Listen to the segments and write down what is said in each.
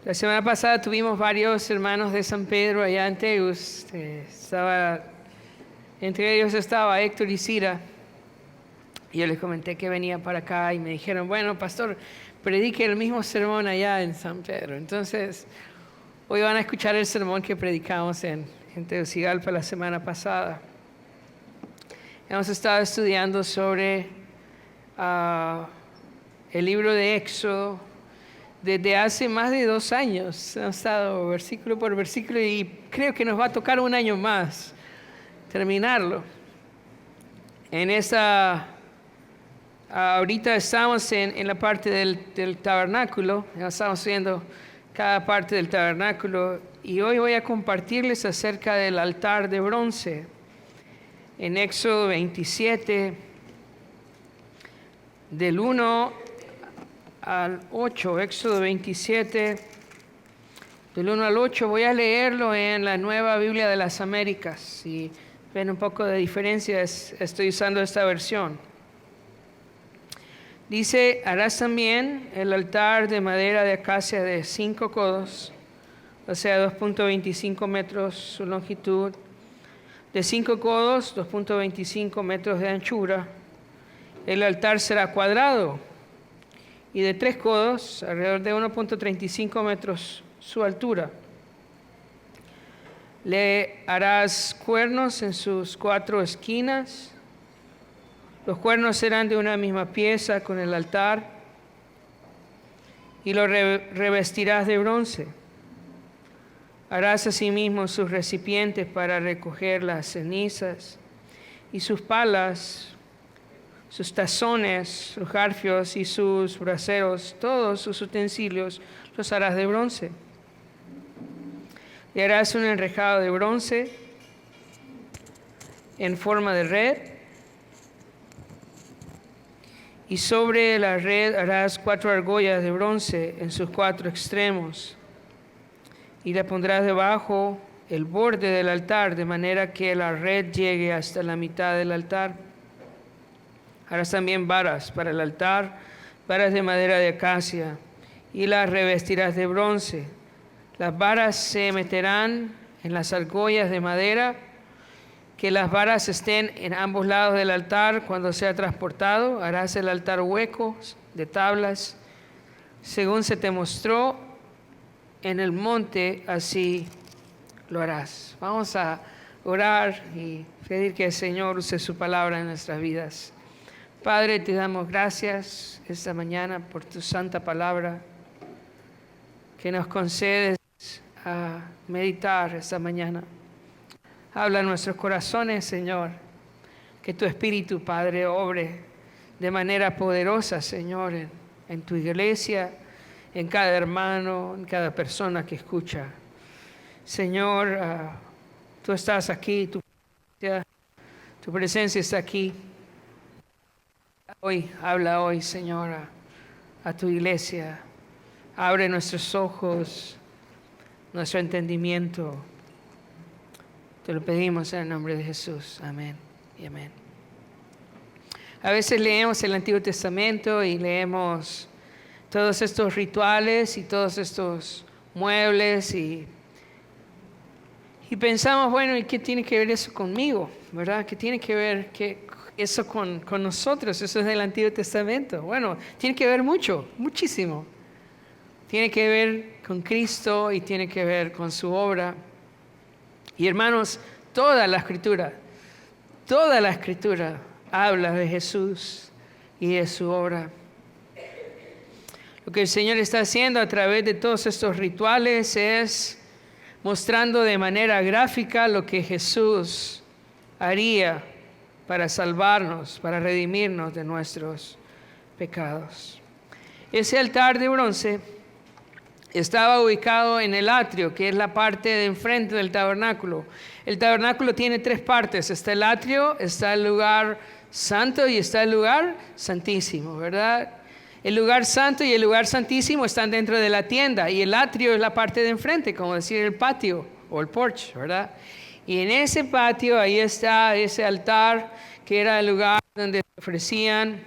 La semana pasada tuvimos varios hermanos de San Pedro allá en Teus. Entre ellos estaba Héctor y Cira. Y yo les comenté que venía para acá y me dijeron, bueno, pastor, predique el mismo sermón allá en San Pedro. Entonces, hoy van a escuchar el sermón que predicamos en Tegucigalpa la semana pasada. Hemos estado estudiando sobre el libro de Éxodo. Desde hace más de 2 años hemos estado versículo por versículo y creo que nos va a tocar un año más terminarlo. Ahorita estamos en la parte del tabernáculo, estamos viendo cada parte del tabernáculo y hoy voy a compartirles acerca del altar de bronce. En Éxodo 27, del 1 al 8, Éxodo 27, del 1 al 8, voy a leerlo en la Nueva Biblia de las Américas. Si ven un poco de diferencia, estoy usando esta versión. Dice, harás también el altar de madera de acacia de 5 codos, o sea, 2.25 metros su longitud, de 5 codos, 2.25 metros de anchura. El altar será cuadrado y de 3 codos, alrededor de 1.35 metros su altura. Le harás cuernos en sus 4 esquinas. Los cuernos serán de una misma pieza con el altar y lo revestirás de bronce. Harás asimismo sus recipientes para recoger las cenizas y sus palas, sus tazones, sus garfios y sus braseros, todos sus utensilios los harás de bronce. Le harás un enrejado de bronce en forma de red, y sobre la red harás 4 argollas de bronce en sus 4 extremos, y le pondrás debajo el borde del altar, de manera que la red llegue hasta la mitad del altar. Harás también varas para el altar, varas de madera de acacia, y las revestirás de bronce. Las varas se meterán en las argollas de madera, que las varas estén en ambos lados del altar cuando sea transportado. Harás el altar hueco de tablas, según se te mostró en el monte, así lo harás. Vamos a orar y pedir que el Señor use su palabra en nuestras vidas. Padre, te damos gracias esta mañana por tu santa palabra que nos concedes a meditar esta mañana. Habla en nuestros corazones, Señor, que tu Espíritu, Padre, obre de manera poderosa, Señor, en tu iglesia, en cada hermano, en cada persona que escucha. Señor, tú estás aquí, tu presencia está aquí. Habla hoy, Señor, a tu iglesia. Abre nuestros ojos, nuestro entendimiento. Te lo pedimos en el nombre de Jesús. Amén y amén. A veces leemos el Antiguo Testamento y leemos todos estos rituales y todos estos muebles y pensamos, bueno, ¿y qué tiene que ver eso conmigo? ¿Verdad? ¿Qué tiene que ver eso con nosotros? Eso es del Antiguo Testamento. Bueno, tiene que ver muchísimo. Tiene que ver con Cristo y tiene que ver con su obra. Y hermanos, toda la Escritura habla de Jesús y de su obra. Lo que el Señor está haciendo a través de todos estos rituales es mostrando de manera gráfica lo que Jesús haría para salvarnos, para redimirnos de nuestros pecados. Ese altar de bronce estaba ubicado en el atrio, que es la parte de enfrente del tabernáculo. El tabernáculo tiene 3 partes. Está el atrio, está el lugar santo y está el lugar santísimo, ¿verdad? El lugar santo y el lugar santísimo están dentro de la tienda y el atrio es la parte de enfrente, como decir el patio o el porche, ¿verdad? Y en ese patio ahí está ese altar que era el lugar donde se ofrecían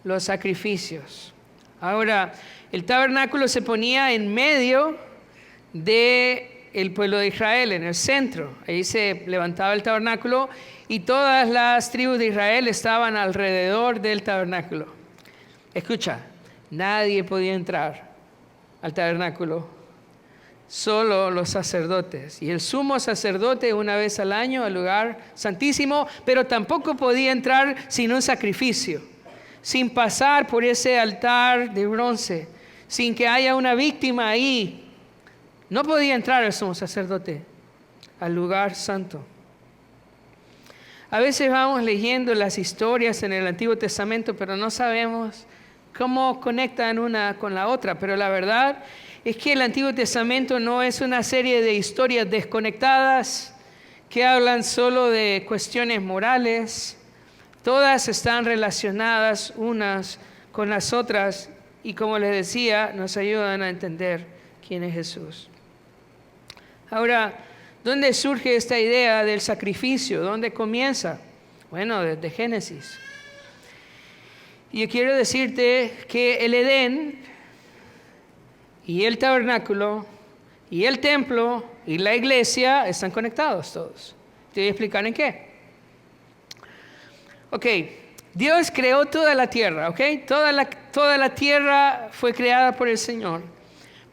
los sacrificios. Ahora, el tabernáculo se ponía en medio del pueblo de Israel, en el centro. Ahí se levantaba el tabernáculo y todas las tribus de Israel estaban alrededor del tabernáculo. Escucha, nadie podía entrar al tabernáculo, solo los sacerdotes. Y el sumo sacerdote una vez al año al lugar santísimo, pero tampoco podía entrar sin un sacrificio, sin pasar por ese altar de bronce, sin que haya una víctima ahí. No podía entrar el sumo sacerdote al lugar santo. A veces vamos leyendo las historias en el Antiguo Testamento, pero no sabemos cómo conectan una con la otra. Pero la verdad es que el Antiguo Testamento no es una serie de historias desconectadas que hablan solo de cuestiones morales. Todas están relacionadas unas con las otras y, como les decía, nos ayudan a entender quién es Jesús. Ahora, ¿dónde surge esta idea del sacrificio? ¿Dónde comienza? Bueno, desde Génesis. Y yo quiero decirte que el Edén y el tabernáculo y el templo y la iglesia están conectados todos. Te voy a explicar en qué. Ok, Dios creó toda la tierra, ok. Toda la tierra fue creada por el Señor.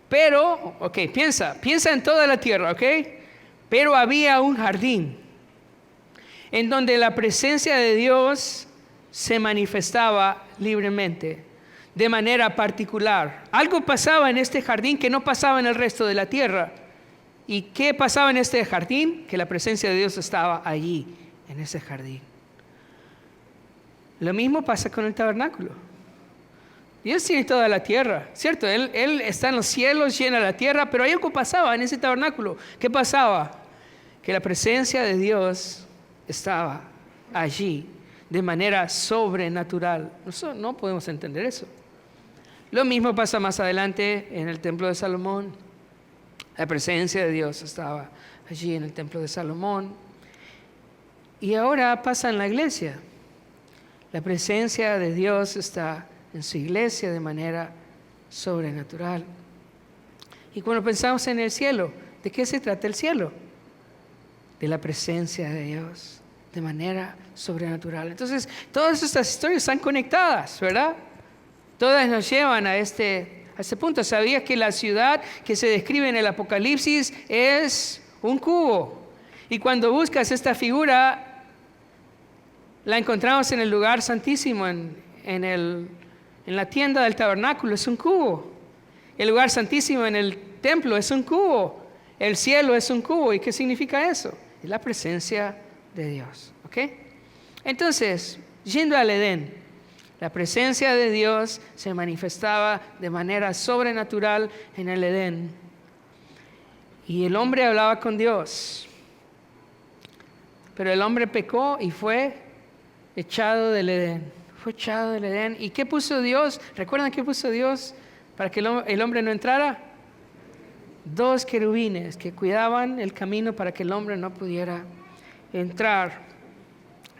Pero, ok, piensa en toda la tierra, ok. Pero había un jardín en donde la presencia de Dios se manifestaba libremente, de manera particular. Algo pasaba en este jardín que no pasaba en el resto de la tierra. ¿Y qué pasaba en este jardín? Que la presencia de Dios estaba allí, en ese jardín. Lo mismo pasa con el tabernáculo. Dios tiene toda la tierra, ¿cierto? Él está en los cielos, llena la tierra, pero hay algo pasaba en ese tabernáculo. ¿Qué pasaba? Que la presencia de Dios estaba allí de manera sobrenatural. Nosotros no podemos entender eso. Lo mismo pasa más adelante en el templo de Salomón. La presencia de Dios estaba allí en el templo de Salomón. Y ahora pasa en la iglesia. La presencia de Dios está en su iglesia de manera sobrenatural. Y cuando pensamos en el cielo, ¿de qué se trata el cielo? De la presencia de Dios de manera sobrenatural. Entonces, todas estas historias están conectadas, ¿verdad? Todas nos llevan a este punto. ¿Sabías que la ciudad que se describe en el Apocalipsis es un cubo? Y cuando buscas esta figura, la encontramos en el lugar santísimo, en la tienda del tabernáculo, es un cubo. El lugar santísimo en el templo es un cubo. El cielo es un cubo. ¿Y qué significa eso? Es la presencia de Dios. ¿Ok? Entonces, yendo al Edén, la presencia de Dios se manifestaba de manera sobrenatural en el Edén. Y el hombre hablaba con Dios. Pero el hombre pecó y fue echado del Edén. Fue echado del Edén. ¿Y qué puso Dios? ¿Recuerdan qué puso Dios para que el hombre no entrara? 2 querubines que cuidaban el camino para que el hombre no pudiera entrar.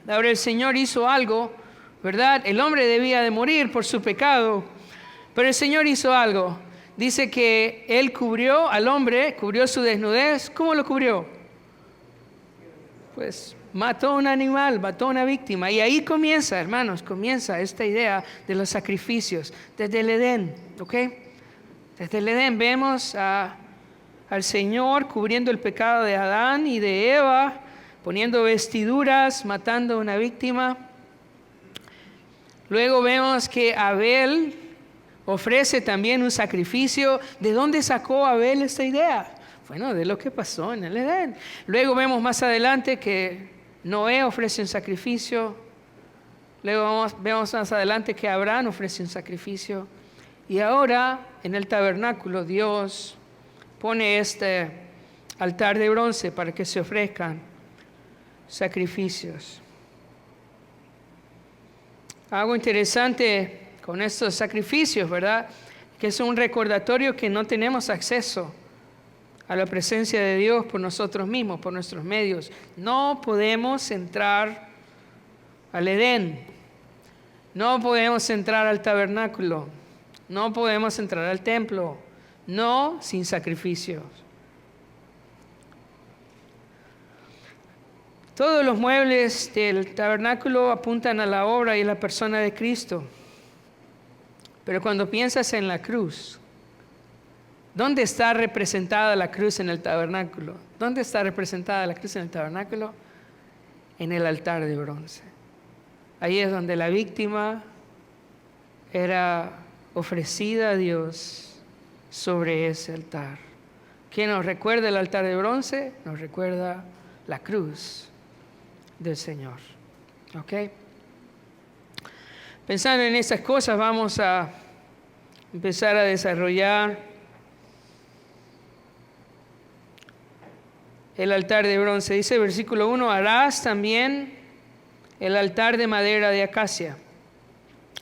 Ahora el Señor hizo algo, ¿verdad? El hombre debía de morir por su pecado, pero el Señor hizo algo. Dice que Él cubrió al hombre, cubrió su desnudez. ¿Cómo lo cubrió? Pues mató a un animal, mató a una víctima. Y ahí comienza, hermanos, comienza esta idea de los sacrificios desde el Edén, ¿ok? Desde el Edén vemos al Señor cubriendo el pecado de Adán y de Eva, poniendo vestiduras, matando a una víctima. Luego vemos que Abel ofrece también un sacrificio. ¿De dónde sacó Abel esta idea? Bueno, de lo que pasó en el Edén. Luego vemos más adelante que Noé ofrece un sacrificio. Luego vemos más adelante que Abraham ofrece un sacrificio. Y ahora en el tabernáculo Dios pone este altar de bronce para que se ofrezcan sacrificios. Algo interesante con estos sacrificios, ¿verdad? Que es un recordatorio que no tenemos acceso a la presencia de Dios por nosotros mismos, por nuestros medios. No podemos entrar al Edén. No podemos entrar al tabernáculo. No podemos entrar al templo, no sin sacrificios. Todos los muebles del tabernáculo apuntan a la obra y la persona de Cristo. Pero cuando piensas en la cruz, ¿dónde está representada la cruz en el tabernáculo? ¿Dónde está representada la cruz en el tabernáculo? En el altar de bronce. Ahí es donde la víctima era ofrecida a Dios sobre ese altar. ¿Qué nos recuerda el altar de bronce? Nos recuerda la cruz del Señor. ¿Ok? Pensando en estas cosas, vamos a empezar a desarrollar el altar de bronce. Dice versículo 1, harás también el altar de madera de acacia.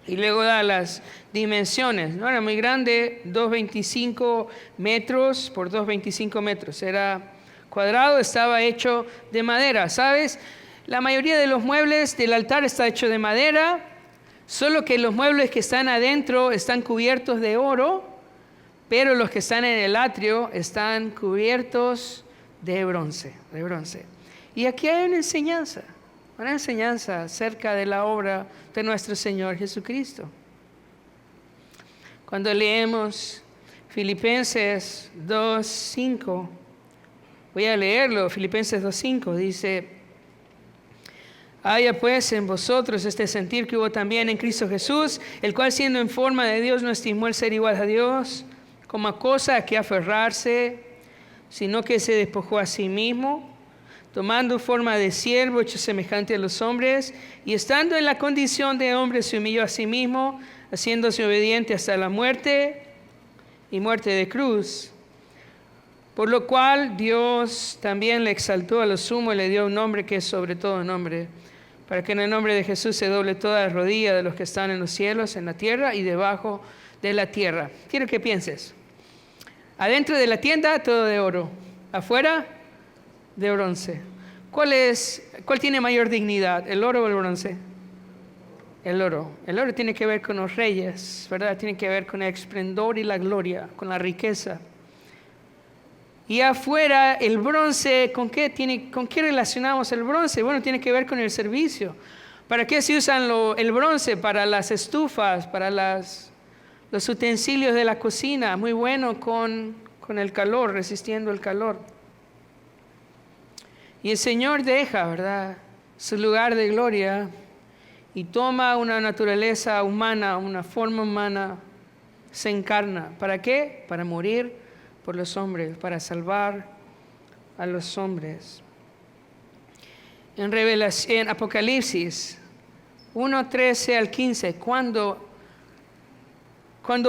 Y luego da las dimensiones. No era muy grande, 2,25 metros por 2,25 metros. Era cuadrado, estaba hecho de madera. ¿Sabes? La mayoría de los muebles del altar está hecho de madera. Solo que los muebles que están adentro están cubiertos de oro, pero los que están en el atrio están cubiertos de bronce. Y aquí hay una enseñanza acerca de la obra de nuestro Señor Jesucristo. Cuando leemos Filipenses 2:5, voy a leerlo, Filipenses 2:5 dice: haya pues en vosotros este sentir que hubo también en Cristo Jesús, el cual siendo en forma de Dios no estimó el ser igual a Dios como a cosa a que aferrarse, sino que se despojó a sí mismo, tomando forma de siervo, hecho semejante a los hombres, y estando en la condición de hombre se humilló a sí mismo, haciéndose obediente hasta la muerte y muerte de cruz. Por lo cual Dios también le exaltó a lo sumo y le dio un nombre que es sobre todo nombre, para que en el nombre de Jesús se doble toda la rodilla de los que están en los cielos, en la tierra y debajo de la tierra. Quiero que pienses. Adentro de la tienda, todo de oro. Afuera, de bronce. ¿Cuál tiene mayor dignidad, el oro o el bronce? El oro. El oro tiene que ver con los reyes, ¿verdad? Tiene que ver con el esplendor y la gloria, con la riqueza. Y afuera el bronce, ¿con qué relacionamos el bronce? Bueno, tiene que ver con el servicio. ¿Para qué se usan el bronce? Para las estufas, para los utensilios de la cocina. Muy bueno con el calor, resistiendo el calor. Y el Señor deja, ¿verdad?, su lugar de gloria y toma una naturaleza humana, una forma humana, se encarna. ¿Para qué? Para morir por los hombres, para salvar a los hombres. En Apocalipsis 1:13 al 15, cuando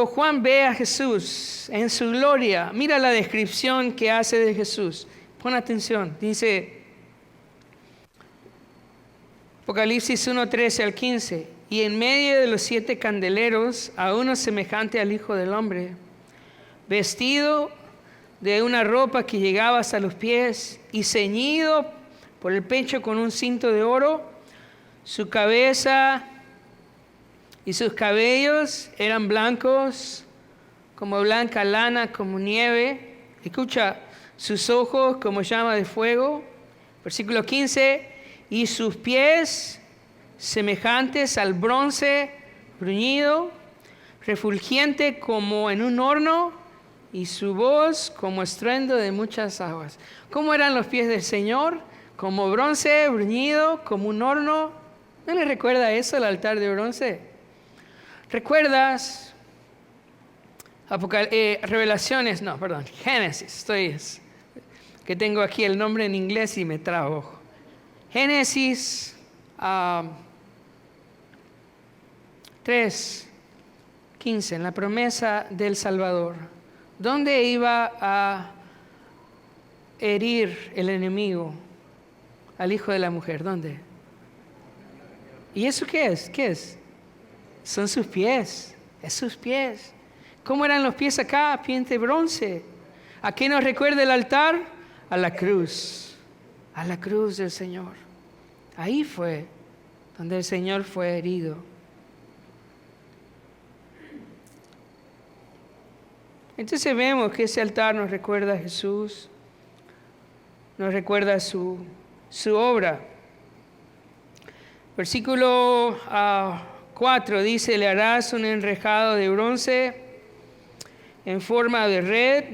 Juan ve a Jesús en su gloria, mira la descripción que hace de Jesús. Pon atención, dice Apocalipsis 1:13 al 15, y en medio de los 7 candeleros, a uno semejante al Hijo del Hombre, vestido de una ropa que llegaba hasta los pies y ceñido por el pecho con un cinto de oro. Su cabeza y sus cabellos eran blancos como blanca lana, como nieve. Escucha, sus ojos como llama de fuego. Versículo 15, y sus pies semejantes al bronce bruñido, refulgente como en un horno, y su voz como estruendo de muchas aguas. ¿Cómo eran los pies del Señor? Como bronce bruñido, como un horno. ¿No le recuerda eso al altar de bronce? ¿Recuerdas? Génesis. Que tengo aquí el nombre en inglés y me trabo. Génesis 3:15, en la promesa del Salvador. ¿Dónde iba a herir el enemigo al hijo de la mujer? ¿Dónde? ¿Y eso qué es? ¿Qué es? Son sus pies. Es sus pies. ¿Cómo eran los pies acá? Pies de bronce. ¿A qué nos recuerda el altar? A la cruz. A la cruz del Señor. Ahí fue donde el Señor fue herido. Entonces vemos que ese altar nos recuerda a Jesús, nos recuerda su obra. Versículo 4 dice, le harás un enrejado de bronce en forma de red,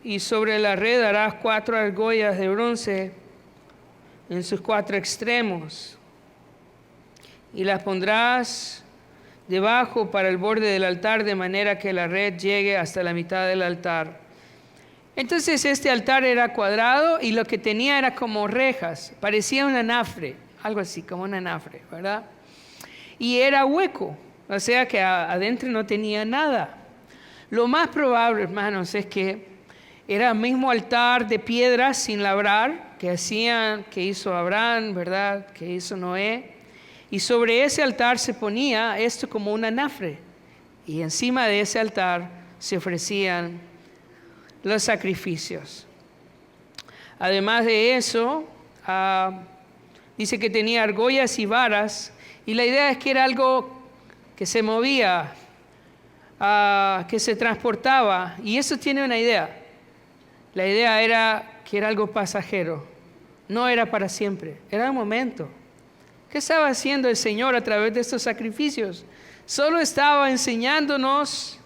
y sobre la red harás 4 argollas de bronce en sus 4 extremos, y las pondrás debajo para el borde del altar, de manera que la red llegue hasta la mitad del altar. Entonces este altar era cuadrado y lo que tenía era como rejas, parecía un anafre, algo así como un anafre, ¿verdad? Y era hueco, o sea que adentro no tenía nada. Lo más probable, hermanos, es que era el mismo altar de piedras sin labrar que hizo Abraham, ¿verdad? Que hizo Noé. Y sobre ese altar se ponía esto como un anafre. Y encima de ese altar se ofrecían los sacrificios. Además de eso, dice que tenía argollas y varas. Y la idea es que era algo que se movía, que se transportaba. Y eso tiene una idea. La idea era que era algo pasajero. No era para siempre, era un momento. ¿Qué estaba haciendo el Señor a través de estos sacrificios? Solo estaba enseñándonos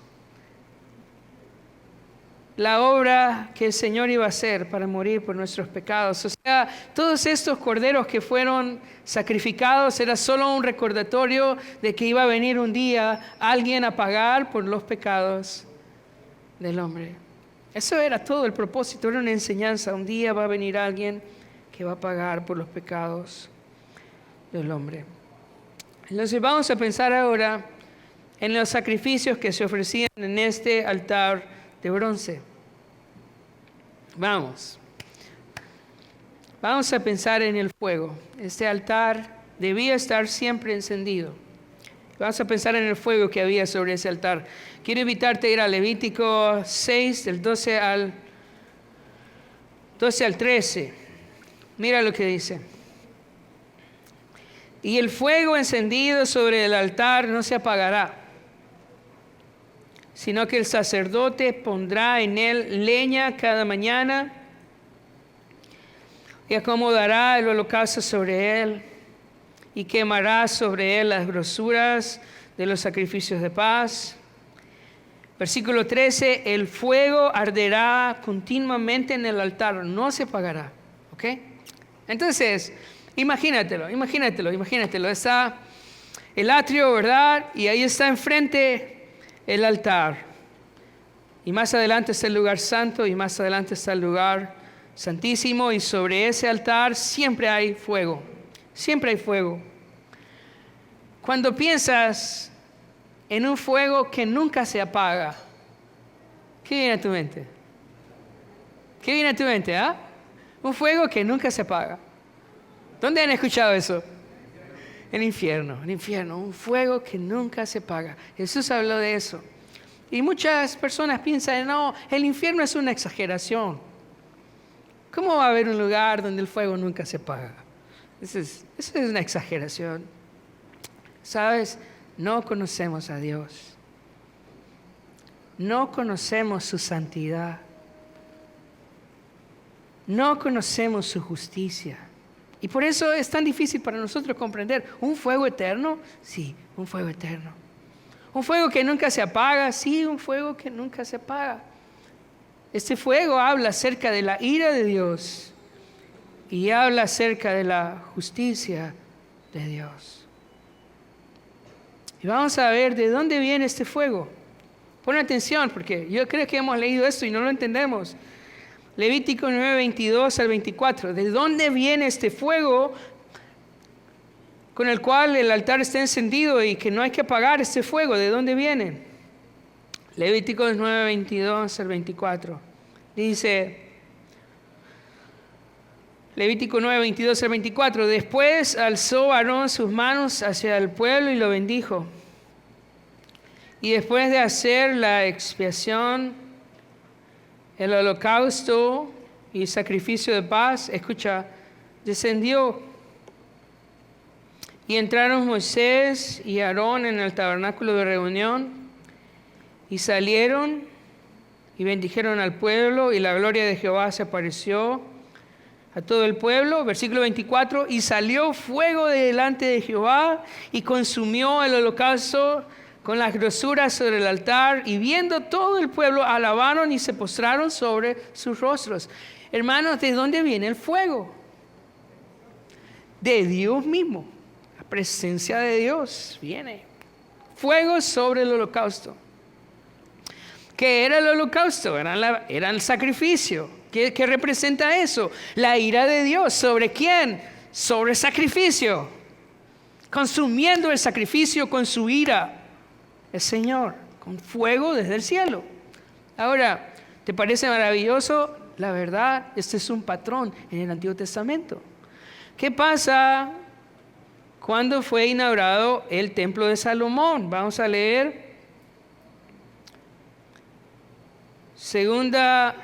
la obra que el Señor iba a hacer para morir por nuestros pecados. O sea, todos estos corderos que fueron sacrificados era solo un recordatorio de que iba a venir un día alguien a pagar por los pecados del hombre. Eso era todo el propósito, era una enseñanza. Un día va a venir alguien que va a pagar por los pecados del hombre. Entonces vamos a pensar ahora en los sacrificios que se ofrecían en este altar de bronce. Vamos a pensar en el fuego. Este altar debía estar siempre encendido. Vamos a pensar en el fuego que había sobre ese altar. Quiero invitarte a ir a Levítico 6, del 12 al 13. Mira lo que dice. Y el fuego encendido sobre el altar no se apagará, sino que el sacerdote pondrá en él leña cada mañana y acomodará el holocausto sobre él y quemará sobre él las grosuras de los sacrificios de paz. Versículo 13, el fuego arderá continuamente en el altar, no se apagará. ¿Ok? Entonces, imagínatelo. Está el atrio, ¿verdad? Y ahí está enfrente el altar. Y más adelante está el lugar santo y más adelante está el lugar santísimo. Y sobre ese altar siempre hay fuego. Siempre hay fuego. Cuando piensas en un fuego que nunca se apaga, ¿qué viene a tu mente? ¿Qué viene a tu mente? Un fuego que nunca se apaga. ¿Dónde han escuchado eso? El infierno, un fuego que nunca se apaga. Jesús habló de eso. Y muchas personas piensan, no, el infierno es una exageración. ¿Cómo va a haber un lugar donde el fuego nunca se apaga? Eso es una exageración. ¿Sabes? No conocemos a Dios. No conocemos su santidad. No conocemos su justicia. Y por eso es tan difícil para nosotros comprender. ¿Un fuego eterno? Sí, un fuego eterno. ¿Un fuego que nunca se apaga? Sí, un fuego que nunca se apaga. Este fuego habla acerca de la ira de Dios y habla acerca de la justicia de Dios. Y vamos a ver de dónde viene este fuego. Pon atención, porque yo creo que hemos leído esto y no lo entendemos. Levítico 9, 22 al 24. ¿De dónde viene este fuego con el cual el altar está encendido y que no hay que apagar este fuego? ¿De dónde viene? Levítico 9, 22 al 24. Dice, Levítico 9, 22 al 24. Después alzó Aarón sus manos hacia el pueblo y lo bendijo. Y después de hacer la expiación, el holocausto y sacrificio de paz, escucha, descendió. Y entraron Moisés y Aarón en el tabernáculo de reunión y salieron y bendijeron al pueblo, y la gloria de Jehová se apareció a todo el pueblo. Versículo 24, y salió fuego de delante de Jehová y consumió el holocausto con las grosuras sobre el altar, y viendo todo el pueblo alabaron y se postraron sobre sus rostros. Hermanos, ¿de dónde viene el fuego? De Dios mismo. La presencia de Dios viene. Fuego sobre el holocausto. ¿Qué era el holocausto? Era el sacrificio. ¿Qué representa eso? La ira de Dios. ¿Sobre quién? Sobre el sacrificio. Consumiendo el sacrificio con su ira. El Señor, con fuego desde el cielo. Ahora, ¿te parece maravilloso? La verdad, este es un patrón en el Antiguo Testamento. ¿Qué pasa cuando fue inaugurado el templo de Salomón? Vamos a leer Segunda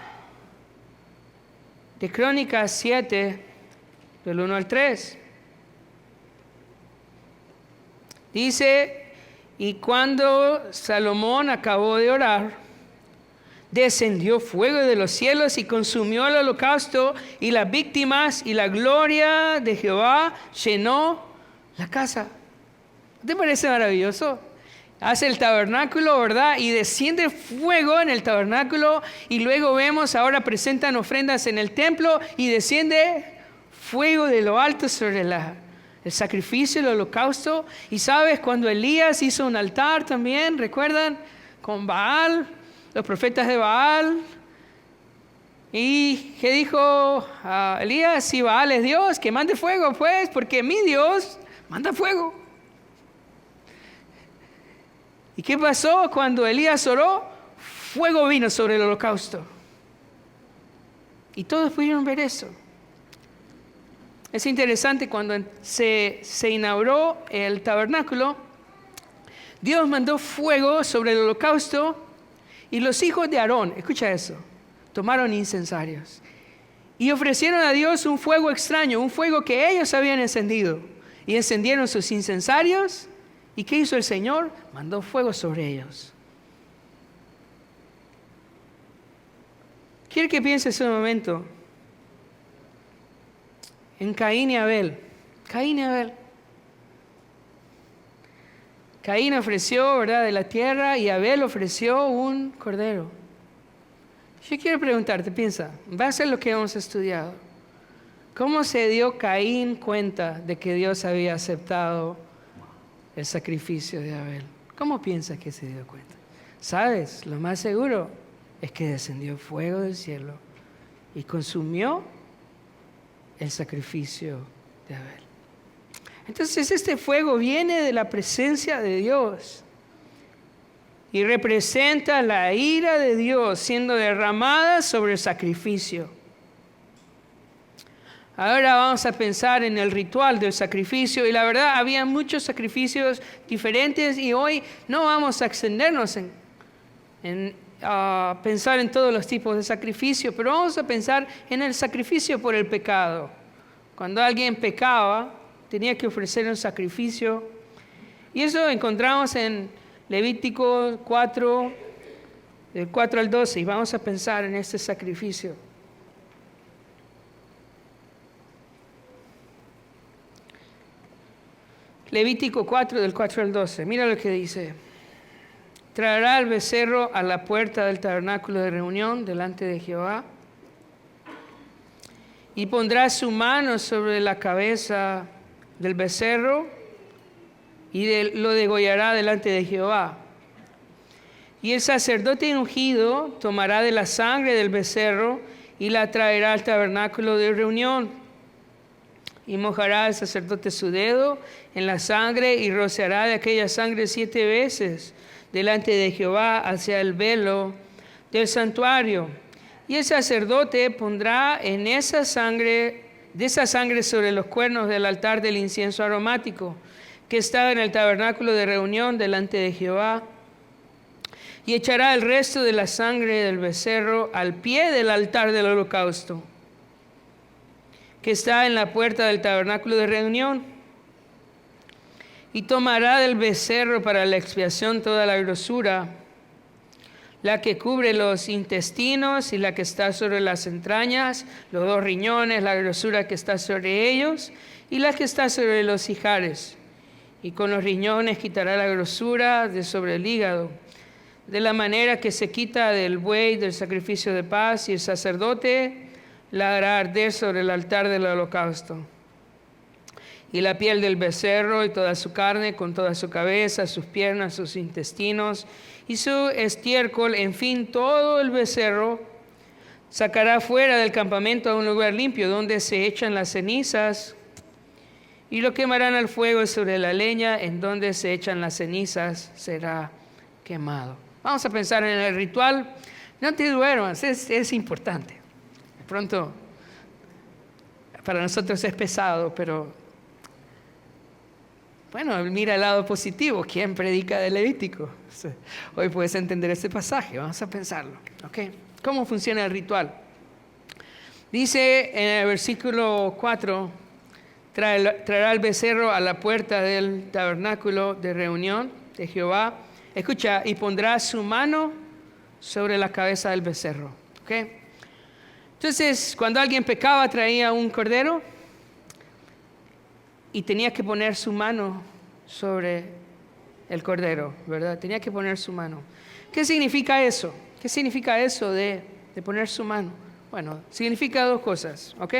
de Crónicas 7, del 1 al 3. Dice, y cuando Salomón acabó de orar, descendió fuego de los cielos y consumió el holocausto y las víctimas, y la gloria de Jehová llenó la casa. ¿No te parece maravilloso? Hace el tabernáculo, ¿verdad? Y desciende fuego en el tabernáculo, y luego vemos, ahora presentan ofrendas en el templo y desciende fuego de lo alto sobre el sacrificio, el holocausto. Y sabes, cuando Elías hizo un altar también, ¿recuerdan? Con Baal, los profetas de Baal. ¿Y qué dijo Elías? Si Baal es Dios, que mande fuego, pues, porque mi Dios manda fuego. ¿Y qué pasó cuando Elías oró? Fuego vino sobre el holocausto. Y todos pudieron ver eso. Es interesante, cuando se inauguró el tabernáculo, Dios mandó fuego sobre el holocausto, y los hijos de Aarón, escucha eso, tomaron incensarios y ofrecieron a Dios un fuego extraño, un fuego que ellos habían encendido, y encendieron sus incensarios. ¿Y qué hizo el Señor? Mandó fuego sobre ellos. Quiero que pienses un momento en Caín y Abel. Caín y Abel. Caín ofreció, ¿verdad?, de la tierra, y Abel ofreció un cordero. Yo quiero preguntarte, piensa, va a ser lo que hemos estudiado. ¿Cómo se dio Caín cuenta de que Dios había aceptado el sacrificio de Abel? ¿Cómo piensas que se dio cuenta? ¿Sabes? Lo más seguro es que descendió fuego del cielo y consumió el sacrificio de Abel. Entonces este fuego viene de la presencia de Dios y representa la ira de Dios siendo derramada sobre el sacrificio. Ahora vamos a pensar en el ritual del sacrificio, y la verdad había muchos sacrificios diferentes, y hoy no vamos a extendernos en pensar en todos los tipos de sacrificio, pero vamos a pensar en el sacrificio por el pecado. Cuando alguien pecaba, tenía que ofrecer un sacrificio, y eso encontramos en Levítico 4, del 4 al 12, y vamos a pensar en este sacrificio. Levítico 4, del 4 al 12, mira lo que dice. Traerá el becerro a la puerta del tabernáculo de reunión delante de Jehová, y pondrá su mano sobre la cabeza del becerro, y lo degollará delante de Jehová. Y el sacerdote ungido tomará de la sangre del becerro y la traerá al tabernáculo de reunión. Y mojará el sacerdote su dedo en la sangre y rociará de aquella sangre 7 veces delante de Jehová hacia el velo del santuario. Y el sacerdote pondrá de esa sangre sobre los cuernos del altar del incienso aromático que estaba en el tabernáculo de reunión delante de Jehová, y echará el resto de la sangre del becerro al pie del altar del holocausto que está en la puerta del tabernáculo de reunión, y tomará del becerro para la expiación toda la grosura, la que cubre los intestinos y la que está sobre las entrañas, los 2 riñones, la grosura que está sobre ellos y la que está sobre los ijares. Y con los riñones quitará la grosura de sobre el hígado, de la manera que se quita del buey del sacrificio de paz, y el sacerdote la hará arder sobre el altar del holocausto. Y la piel del becerro y toda su carne, con toda su cabeza, sus piernas, sus intestinos y su estiércol, en fin, todo el becerro, sacará fuera del campamento a un lugar limpio, donde se echan las cenizas, y lo quemarán al fuego sobre la leña, en donde se echan las cenizas será quemado. Vamos a pensar en el ritual. No te duermas, es importante. De pronto, para nosotros es pesado, pero bueno, mira el lado positivo. ¿Quién predica de Levítico? Hoy puedes entender este pasaje, vamos a pensarlo. ¿Okay? ¿Cómo funciona el ritual? Dice en el versículo 4, traerá el becerro a la puerta del tabernáculo de reunión de Jehová. Escucha, y pondrá su mano sobre la cabeza del becerro. ¿Okay? Entonces, cuando alguien pecaba, traía un cordero y tenía que poner su mano sobre el cordero, ¿verdad? Tenía que poner su mano. ¿Qué significa eso? ¿Qué significa eso de poner su mano? Bueno, significa 2 cosas, ¿ok?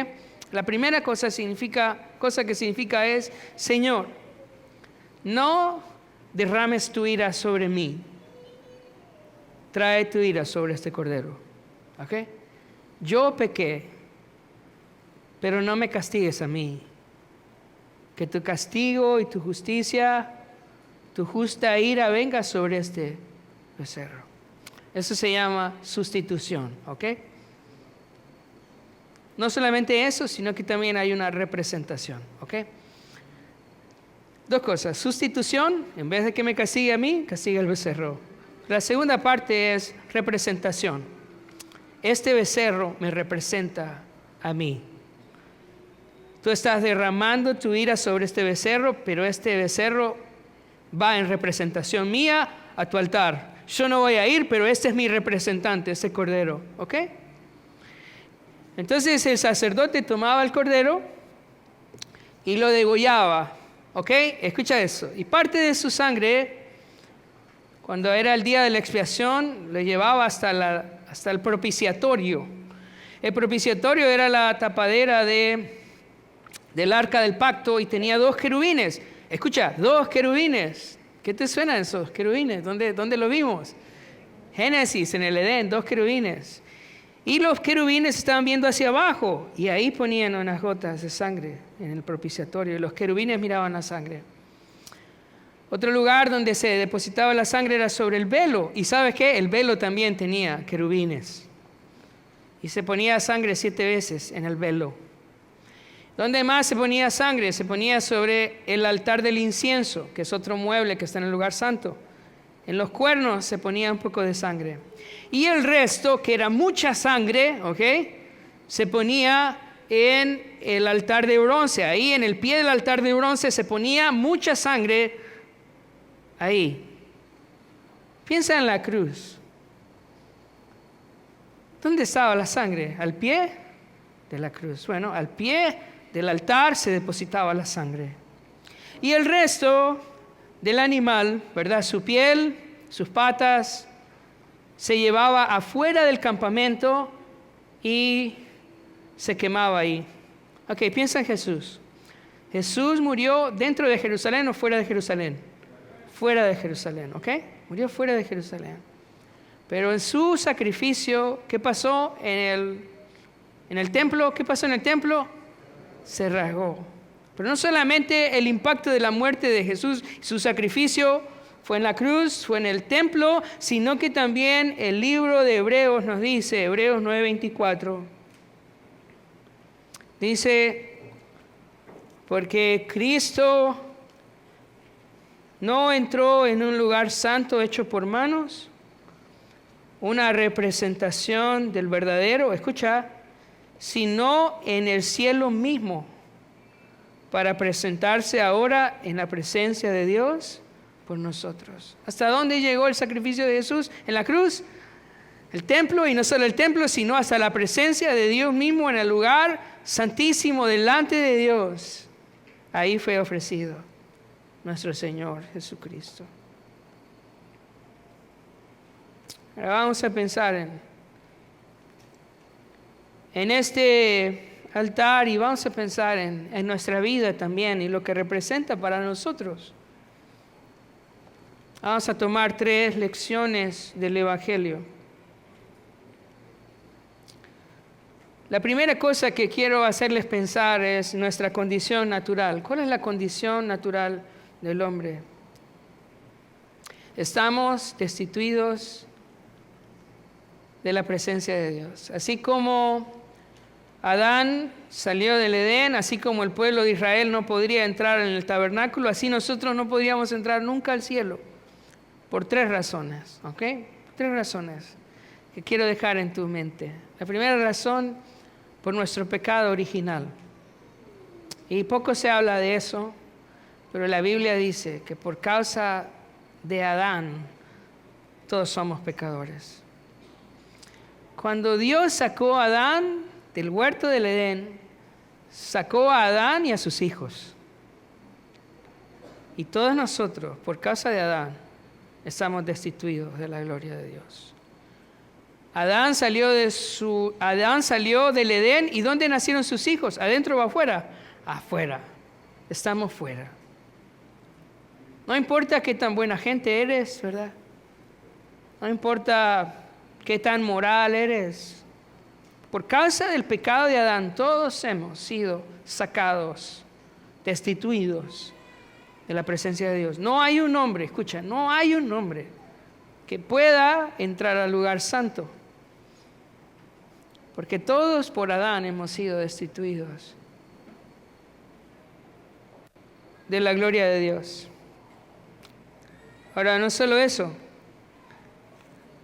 La primera cosa que significa es, Señor, no derrames tu ira sobre mí. Trae tu ira sobre este cordero, ¿ok? Yo pequé, pero no me castigues a mí. Que tu castigo y tu justicia, tu justa ira venga sobre este becerro. Eso se llama sustitución, ¿ok? No solamente eso, sino que también hay una representación, ¿ok? 2 cosas. Sustitución, en vez de que me castigue a mí, castiga al becerro. La segunda parte es representación. Este becerro me representa a mí. Tú estás derramando tu ira sobre este becerro, pero este becerro va en representación mía a tu altar. Yo no voy a ir, pero este es mi representante, este cordero, ¿ok? Entonces el sacerdote tomaba el cordero y lo degollaba, ¿ok? Escucha eso. Y parte de su sangre, cuando era el día de la expiación, lo llevaba hasta el propiciatorio. El propiciatorio era la tapadera del arca del pacto y tenía 2 querubines. Escucha, 2 querubines. ¿Qué te suenan esos querubines? ¿Dónde lo vimos? Génesis, en el Edén, 2 querubines. Y los querubines estaban viendo hacia abajo y ahí ponían unas gotas de sangre en el propiciatorio. Y los querubines miraban la sangre. Otro lugar donde se depositaba la sangre era sobre el velo. ¿Y sabes qué? El velo también tenía querubines. Y se ponía sangre 7 veces en el velo. ¿Dónde más se ponía sangre? Se ponía sobre el altar del incienso, que es otro mueble que está en el lugar santo. En los cuernos se ponía un poco de sangre. Y el resto, que era mucha sangre, ¿ok?, se ponía en el altar de bronce. Ahí en el pie del altar de bronce se ponía mucha sangre. Ahí. Piensa en la cruz. ¿Dónde estaba la sangre? ¿Al pie de la cruz? Bueno, al pie del altar se depositaba la sangre. Y el resto del animal, ¿verdad? Su piel, sus patas, se llevaba afuera del campamento y se quemaba ahí. Ok, piensa en Jesús. Jesús murió dentro de Jerusalén o fuera de Jerusalén. Fuera de Jerusalén, ¿ok? Murió fuera de Jerusalén. Pero en su sacrificio, ¿qué pasó en el templo? ¿Qué pasó en el templo? Se rasgó. Pero no solamente el impacto de la muerte de Jesús, su sacrificio fue en la cruz, fue en el templo, sino que también el libro de Hebreos nos dice, Hebreos 9:24, dice, porque Cristo no entró en un lugar santo hecho por manos, una representación del verdadero, escucha, sino en el cielo mismo, para presentarse ahora en la presencia de Dios por nosotros. ¿Hasta dónde llegó el sacrificio de Jesús en la cruz? El templo, y no solo el templo, sino hasta la presencia de Dios mismo en el lugar santísimo delante de Dios. Ahí fue ofrecido nuestro Señor Jesucristo. Ahora vamos a pensar en este altar y vamos a pensar en nuestra vida también y lo que representa para nosotros. Vamos a tomar 3 lecciones del Evangelio. La primera cosa que quiero hacerles pensar es nuestra condición natural. ¿Cuál es la condición natural del hombre? Estamos destituidos de la presencia de Dios. Así como Adán salió del Edén, así como el pueblo de Israel no podría entrar en el tabernáculo, así nosotros no podríamos entrar nunca al cielo. Por 3 razones, ¿ok? 3 razones que quiero dejar en tu mente. La primera razón, por nuestro pecado original. Y poco se habla de eso, pero la Biblia dice que por causa de Adán, todos somos pecadores. Cuando Dios sacó a Adán del huerto del Edén, sacó a Adán y a sus hijos. Y todos nosotros, por causa de Adán, estamos destituidos de la gloria de Dios. Adán salió del Edén, ¿y dónde nacieron sus hijos? ¿Adentro o afuera? Afuera. Estamos fuera. No importa qué tan buena gente eres, ¿verdad? No importa qué tan moral eres. Por causa del pecado de Adán, todos hemos sido sacados, destituidos de la presencia de Dios. No hay un hombre, escucha, no hay un hombre que pueda entrar al lugar santo. Porque todos por Adán hemos sido destituidos de la gloria de Dios. Ahora, no solo eso.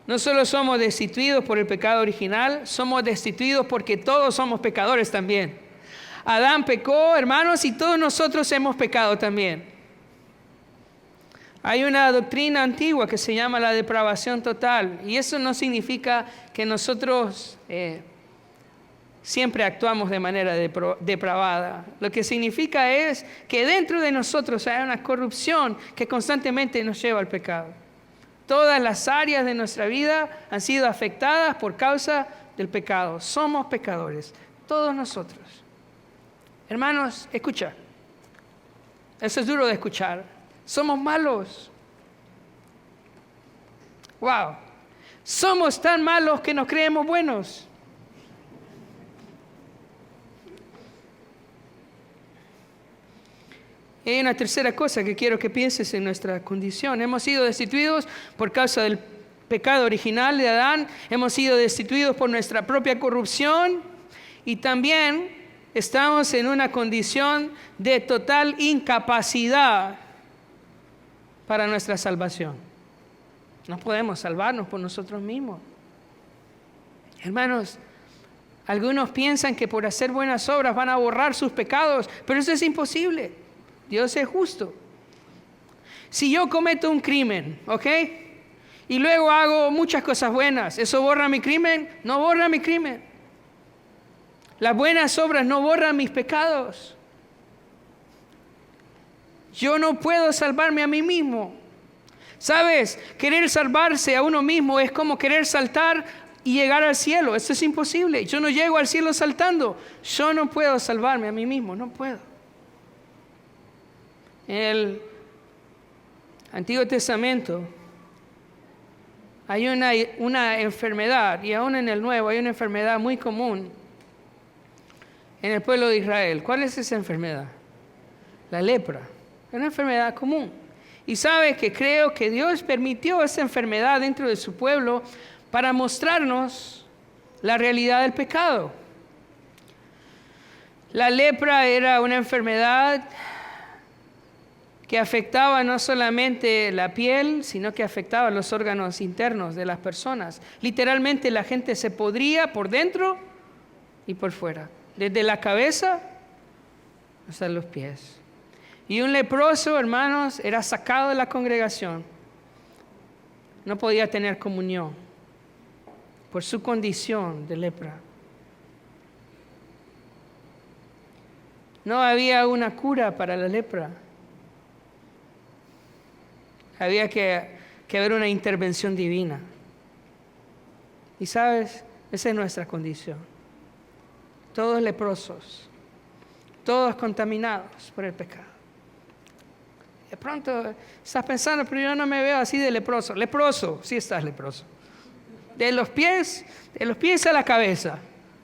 No solo somos destituidos por el pecado original, somos destituidos porque todos somos pecadores también. Adán pecó, hermanos, y todos nosotros hemos pecado también. Hay una doctrina antigua que se llama la depravación total, y eso no significa que nosotros siempre actuamos de manera depravada. Lo que significa es que dentro de nosotros hay una corrupción que constantemente nos lleva al pecado. Todas las áreas de nuestra vida han sido afectadas por causa del pecado. Somos pecadores, todos nosotros. Hermanos, escucha. Eso es duro de escuchar. Somos malos. Wow. Somos tan malos que nos creemos buenos. Y hay una tercera cosa que quiero que pienses en nuestra condición. Hemos sido destituidos por causa del pecado original de Adán. Hemos sido destituidos por nuestra propia corrupción. Y también estamos en una condición de total incapacidad para nuestra salvación. No podemos salvarnos por nosotros mismos. Hermanos, algunos piensan que por hacer buenas obras van a borrar sus pecados, pero eso es imposible. Dios es justo. Si yo cometo un crimen, ¿ok? Y luego hago muchas cosas buenas, ¿eso borra mi crimen? No borra mi crimen. Las buenas obras no borran mis pecados. Yo no puedo salvarme a mí mismo. ¿Sabes? Querer salvarse a uno mismo es como querer saltar y llegar al cielo. Eso es imposible. Yo no llego al cielo saltando. Yo no puedo salvarme a mí mismo. No puedo. En el Antiguo Testamento hay una enfermedad, y aún en el Nuevo hay una enfermedad muy común en el pueblo de Israel. ¿Cuál es esa enfermedad? La lepra. Es una enfermedad común. Y sabes que creo que Dios permitió esa enfermedad dentro de su pueblo para mostrarnos la realidad del pecado. La lepra era una enfermedad que afectaba no solamente la piel, sino que afectaba los órganos internos de las personas. Literalmente la gente se podría por dentro y por fuera, desde la cabeza hasta los pies. Y un leproso, hermanos, era sacado de la congregación. No podía tener comunión. por su condición de lepra. No había una cura para la lepra. Había que haber una intervención divina. Y sabes, esa es nuestra condición. Todos leprosos, todos contaminados por el pecado. De pronto estás pensando, pero yo no me veo así de leproso. Leproso, sí estás leproso. De los pies a la cabeza,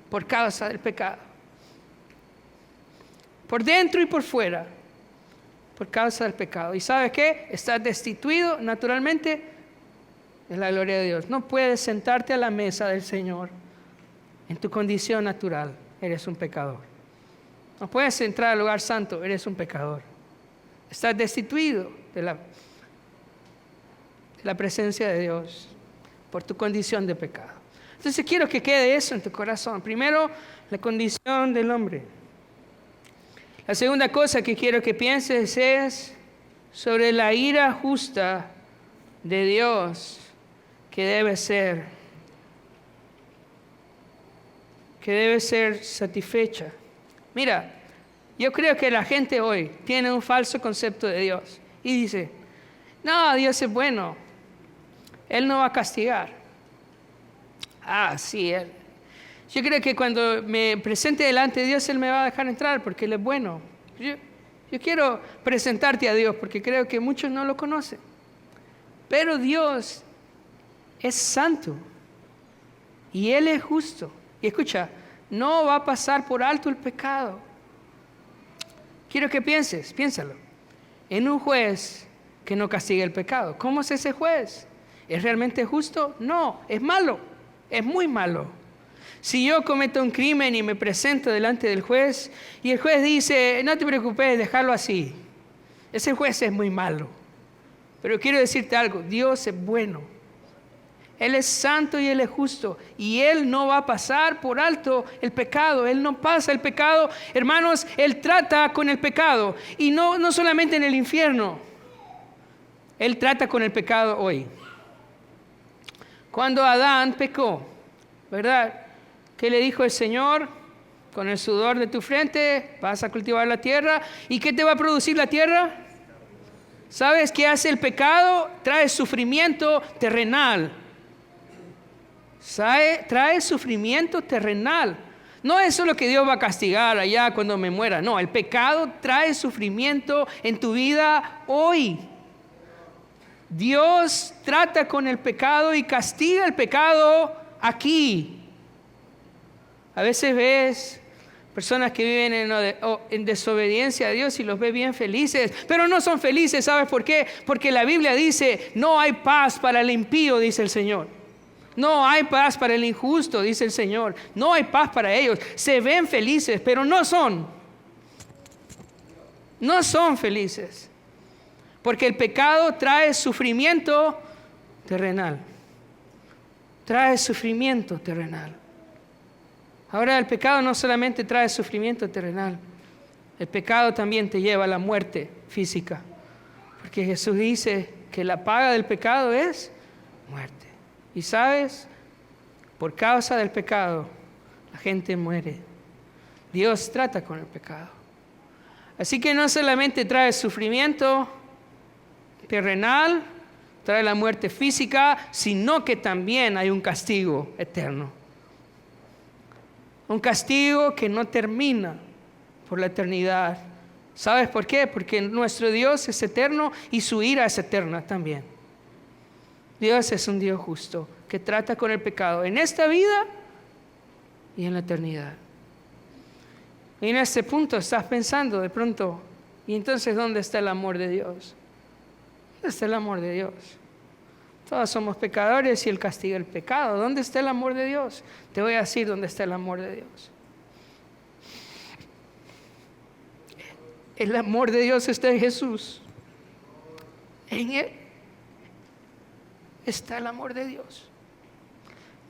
por causa del pecado. Por dentro y por fuera, por causa del pecado. ¿Y sabes qué? Estás destituido naturalmente de la gloria de Dios. No puedes sentarte a la mesa del Señor en tu condición natural. Eres un pecador. No puedes entrar al lugar santo. Eres un pecador. Estás destituido de la presencia de Dios por tu condición de pecado. Entonces quiero que quede eso en tu corazón. Primero, la condición del hombre. La segunda cosa que quiero que pienses es sobre la ira justa de Dios que debe ser satisfecha. Mira, yo creo que la gente hoy tiene un falso concepto de Dios y dice, no, Dios es bueno, Él no va a castigar. Sí, Él. Yo creo que cuando me presente delante de Dios, Él me va a dejar entrar porque Él es bueno. Yo quiero presentarte a Dios porque creo que muchos no lo conocen. Pero Dios es santo y Él es justo. Y escucha, no va a pasar por alto el pecado. Quiero que piénsalo, en un juez que no castiga el pecado. ¿Cómo es ese juez? ¿Es realmente justo? No, es malo, es muy malo. Si yo cometo un crimen y me presento delante del juez y el juez dice, no te preocupes, déjalo así. Ese juez es muy malo. Pero quiero decirte algo, Dios es bueno. Él es santo y Él es justo. Y Él no va a pasar por alto el pecado. Él no pasa el pecado. Hermanos, Él trata con el pecado. Y no solamente en el infierno. Él trata con el pecado hoy. Cuando Adán pecó, ¿verdad? ¿Qué le dijo el Señor? Con el sudor de tu frente vas a cultivar la tierra. ¿Y qué te va a producir la tierra? ¿Sabes qué hace el pecado? Trae sufrimiento terrenal. Trae sufrimiento terrenal. No es solo que Dios va a castigar allá cuando me muera. No, el pecado trae sufrimiento en tu vida hoy. Dios trata con el pecado y castiga el pecado aquí. A veces ves personas que viven en desobediencia a Dios y los ves bien felices, pero no son felices. ¿Sabes por qué? Porque la Biblia dice, no hay paz para el impío, dice el Señor. No hay paz para el injusto, dice el Señor. No hay paz para ellos. Se ven felices, pero no son. No son felices. Porque el pecado trae sufrimiento terrenal. Trae sufrimiento terrenal. Ahora, el pecado no solamente trae sufrimiento terrenal. El pecado también te lleva a la muerte física. Porque Jesús dice que la paga del pecado es muerte. Y sabes, por causa del pecado, la gente muere. Dios trata con el pecado. Así que no solamente trae sufrimiento terrenal, trae la muerte física, sino que también hay un castigo eterno. Un castigo que no termina por la eternidad. ¿Sabes por qué? Porque nuestro Dios es eterno y su ira es eterna también. Dios es un Dios justo que trata con el pecado en esta vida y en la eternidad. Y en este punto estás pensando de pronto, ¿y entonces dónde está el amor de Dios? ¿Dónde está el amor de Dios? Todos somos pecadores y Él castiga el pecado. ¿Dónde está el amor de Dios? Te voy a decir dónde está el amor de Dios. El amor de Dios está en Jesús. En Él está el amor de Dios.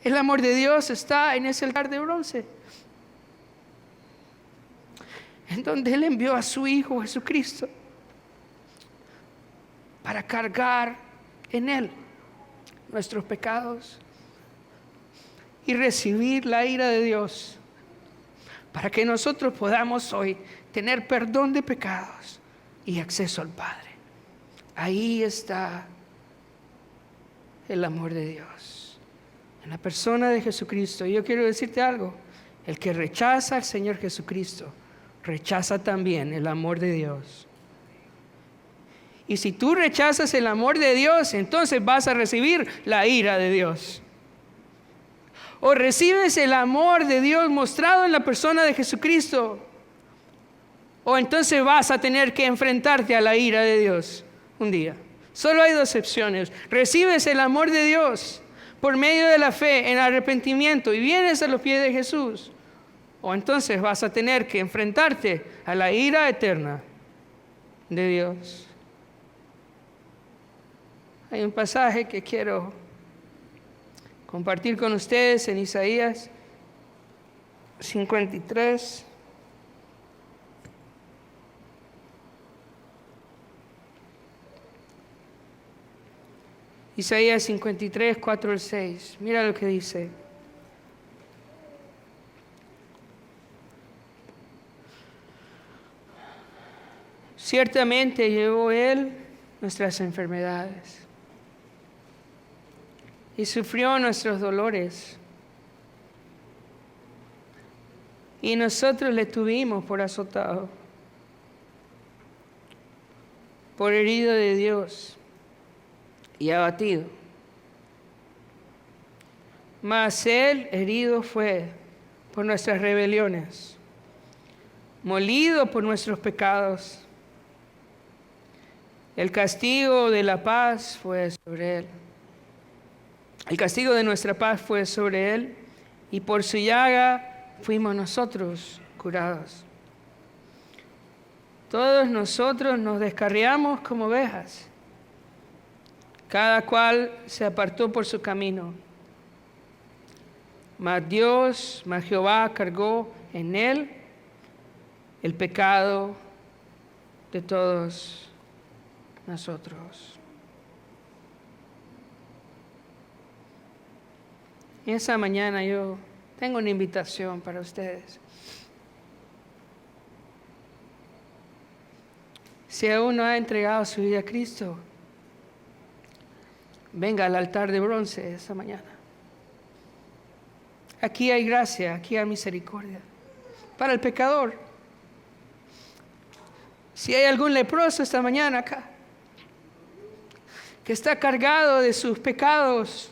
El amor de Dios está en ese altar de bronce, en donde Él envió a su Hijo Jesucristo para cargar en Él nuestros pecados y recibir la ira de Dios, para que nosotros podamos hoy tener perdón de pecados y acceso al Padre. Ahí está el amor de Dios, en la persona de Jesucristo. Y yo quiero decirte algo: el que rechaza al Señor Jesucristo, rechaza también el amor de Dios. Y si tú rechazas el amor de Dios, entonces vas a recibir la ira de Dios. O recibes el amor de Dios mostrado en la persona de Jesucristo, o entonces vas a tener que enfrentarte a la ira de Dios un día. Solo hay dos opciones: recibes el amor de Dios por medio de la fe en arrepentimiento y vienes a los pies de Jesús, o entonces vas a tener que enfrentarte a la ira eterna de Dios. Hay un pasaje que quiero compartir con ustedes en Isaías 53. Isaías 53, 4 al 6. Mira lo que dice. Ciertamente llevó Él nuestras enfermedades y sufrió nuestros dolores, y nosotros le tuvimos por azotado, por herido de Dios y abatido. Mas Él herido fue por nuestras rebeliones, molido por nuestros pecados. El castigo de la paz fue sobre Él. El castigo de nuestra paz fue sobre Él, y por su llaga fuimos nosotros curados. Todos nosotros nos descarriamos como ovejas, cada cual se apartó por su camino. Mas Jehová cargó en Él el pecado de todos nosotros. Y esa mañana yo tengo una invitación para ustedes. Si aún no ha entregado su vida a Cristo, venga al altar de bronce esta mañana. Aquí hay gracia, aquí hay misericordia para el pecador. Si hay algún leproso esta mañana acá, que está cargado de sus pecados,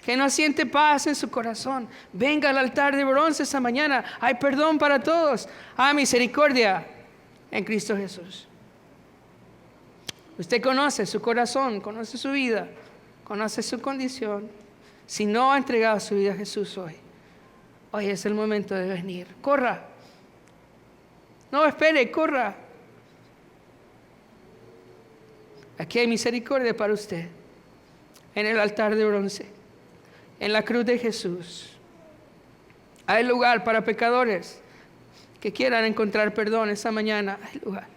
que no siente paz en su corazón, venga al altar de bronce esta mañana. Hay perdón para todos, hay misericordia en Cristo Jesús. Usted conoce su corazón, conoce su vida, conoce su condición. Si no ha entregado su vida a Jesús hoy es el momento de venir. Corra, no espere, corra. Aquí hay misericordia para usted en el altar de bronce. En la cruz de Jesús hay lugar para pecadores que quieran encontrar perdón esta mañana. Hay lugar.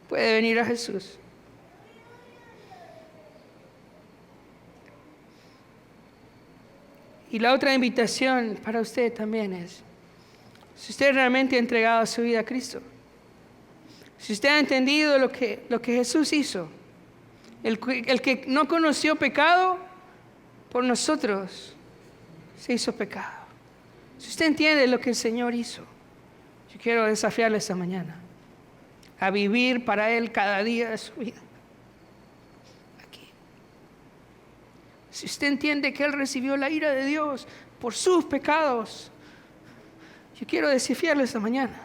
Puede venir a Jesús. Y la otra invitación para usted también es: si usted realmente ha entregado su vida a Cristo, si usted ha entendido lo que Jesús hizo, el que no conoció pecado, por nosotros se hizo pecado. Si usted entiende lo que el Señor hizo, yo quiero desafiarle esta mañana a vivir para Él cada día de su vida. Aquí. Si usted entiende que Él recibió la ira de Dios por sus pecados, yo quiero desafiarle esta mañana.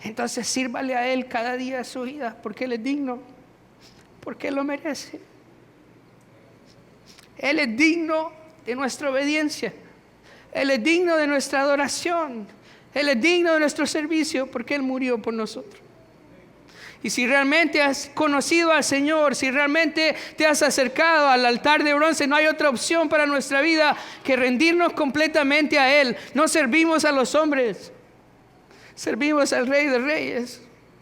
Entonces sírvale a Él cada día de su vida, porque Él es digno, porque Él lo merece. Él es digno de nuestra obediencia. Él es digno de nuestra adoración. Él es digno de nuestro servicio, porque Él murió por nosotros. Y si realmente has conocido al Señor, si realmente te has acercado al altar de bronce, no hay otra opción para nuestra vida que rendirnos completamente a Él. No servimos a los hombres, servimos al Rey de Reyes,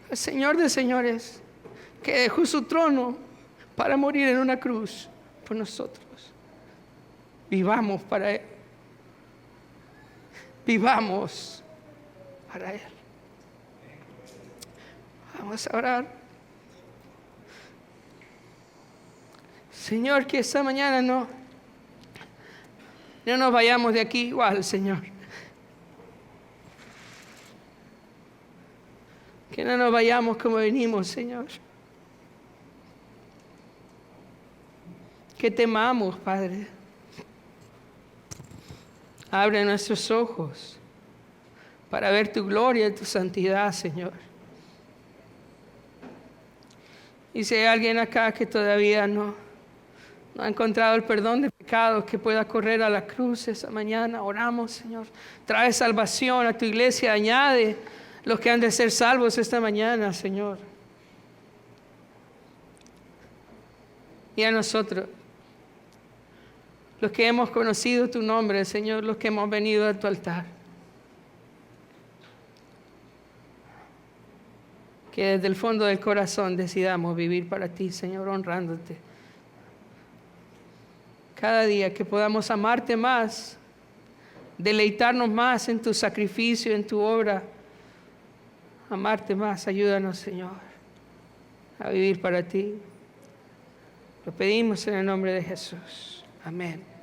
al Señor de Señores, que dejó su trono para morir en una cruz por nosotros. Vivamos para Él. vivamos para Él. Vamos a orar. Señor, que esta mañana no nos vayamos de aquí igual, Señor. Que no nos vayamos como venimos, Señor. Que temamos, Padre. Abre nuestros ojos para ver tu gloria y tu santidad, Señor. Y si hay alguien acá que todavía no ha encontrado el perdón de pecados, que pueda correr a la cruz esa mañana, oramos, Señor. Trae salvación a tu iglesia, añade los que han de ser salvos esta mañana, Señor. Y a nosotros, los que hemos conocido tu nombre, Señor, los que hemos venido a tu altar. Que desde el fondo del corazón decidamos vivir para ti, Señor, honrándote. Cada día que podamos amarte más, deleitarnos más en tu sacrificio, en tu obra, amarte más, ayúdanos, Señor, a vivir para ti. Lo pedimos en el nombre de Jesús. Amén.